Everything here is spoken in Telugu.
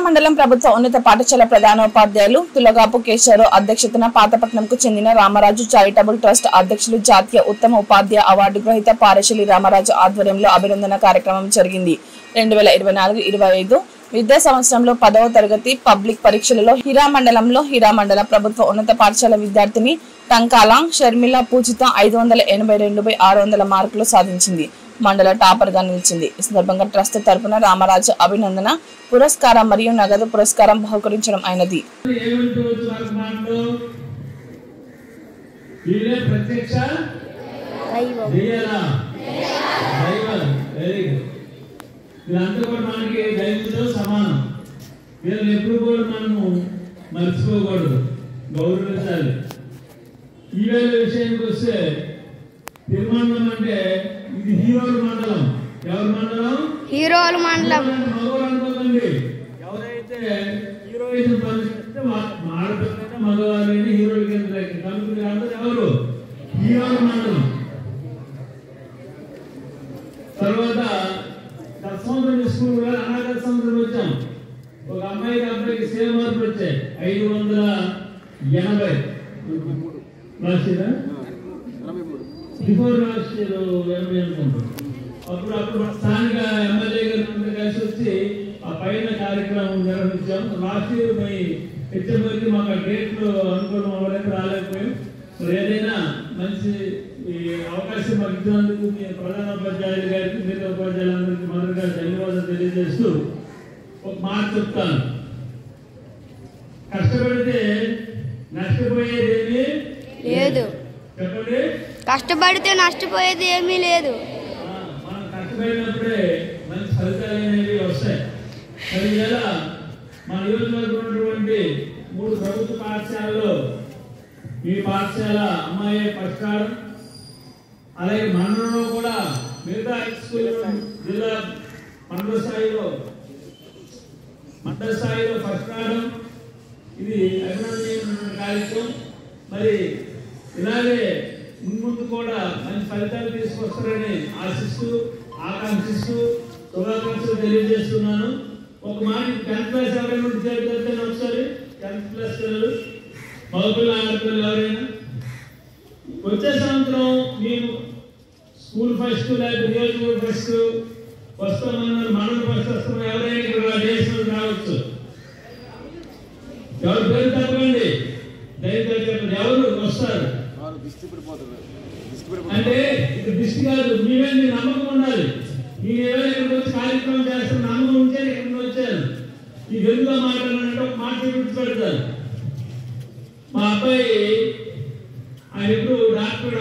మండలం ప్రభుత్వ ఉన్నత పాఠశాల ప్రధానోపాధ్యాయులు తులగాపు కేశవరావు అధ్యక్షతన పాతపట్నంకు చెందిన రామరాజు చారిటబుల్ ట్రస్ట్ అధ్యక్షులు జాతీయ ఉత్తమ ఉపాధ్యాయ అవార్డు గ్రహీత పారెశెల్లి రామరాజు ఆధ్వర్యంలో అభినందన కార్యక్రమం జరిగింది. 2024-25 విద్యా సంవత్సరంలో 10వ తరగతి పబ్లిక్ పరీక్షలలో హీరామండల ప్రభుత్వ ఉన్నత పాఠశాల విద్యార్థిని టంకాల షర్మిల పూజిత 582/600 మార్కులు సాధించింది. మండల టాపర్ గా నిలిచింది. ఈ సందర్భంగా ట్రస్ట్ తరపున రామరాజు అభినందన పురస్కారం మరియు నగదు పురస్కారం బహుకరించడం అయినది. తిరుమండలం అంటే ఇది హీరోల మండలం. ఎవరి మండలం? హీరోల మండలం. అనుకోకండి, ఎవరైతే హీరోయిజం పనిచేస్తే ఆడపిల్లైనా మగవాళ్ళైనా హీరోల కింద కనుక అందరూ ఎవరు? హీరోల మండలం. తర్వాత సంవత్సరం స్కూల్ అనాథ సంవత్సరం వచ్చాం. ఒక అబ్బాయికి సేమ్ మార్కులు వచ్చాయి 580. బిఫోర్ లాస్ట్ ఇయర్ 80 అనుకుంటాం. అప్పుడు స్థానిక ఎమ్మెల్యే గారు కలిసి వచ్చి ఆ పైన కార్యక్రమం నిర్వహించాం. లాస్ట్ ఇయర్ మీ హెచ్ఎంకి మాకు డేట్లు అనుకూలం అవ్వడానికి రాలేకపోయాం. మరి ఏదైనా మంచి ఈ అవకాశం మాకు ఇచ్చినందుకు మీ ప్రధానోపాధ్యాయులు గారికి మిగతా ఉపాధ్యాయులందరికీ మొదటిగా ధన్యవాదాలు తెలియజేస్తూ ఒక మాట చెప్తాను. కష్టపడితే నష్టపోయేదేమీ లేదు. చెప్పండి. కష్టపడితే నష్టపోయేది ఏమీ లేదు. మనం కష్టపడినప్పుడే మంచి ఫలితాలు అనేవి వస్తాయి. మరి ఇలా మన నియోజకవర్గంలో ఉన్నటువంటి 3 ప్రభుత్వ పాఠశాలలో ఈ పాఠశాల అమ్మాయి పరిష్కారం, అలాగే మండలంలో కూడా మిగతా స్కూల్ జిల్లా మండల స్థాయిలో పరిష్కారం. ఇది అభినందనీయమైన కార్యక్రమం. మరి ఇలాగే ముందు కూడా మంచి ఫలితాలు తీసుకొస్తారని ఆశిస్తూ ఆకాంక్షిస్తూ శుభాకాంక్షలు తెలియజేస్తున్నాను. ఒక మాట 10th క్లాస్ ఎవరైనా చేరుతాను ఒకసారి 10th క్లాస్ పిల్లలు మగపిల్లలు ఆడపిల్లలు ఎవరైనా వచ్చే సంవత్సరం మేము స్కూల్ ఫస్ట్ లేకపోతే నియోజకవర్గ ఫస్ట్ వస్తామన్నారు, మండల ఫస్ట్ వస్తామని ఎవరైనా ఇక్కడ దేశంలో రావచ్చు. ఎవరు పేరు తప్పకండి, దయచేసి చెప్పండి ఎవరు వస్తారు అంటే ఇక్కడ దిష్టి కాదు. మీరే మీ నమ్మకం ఉండాలి. మీరు ఏదైనా ఇక్కడికి వచ్చి కార్యక్రమం చేస్తున్న నమ్మకం ఉంటే ఇక్కడ వచ్చారు. ఈ తెలుగులో మాట్లాడాలంటే ఒక మాట పెడతారు. మా అబ్బాయి ఆయన ఎప్పుడు డాక్టర్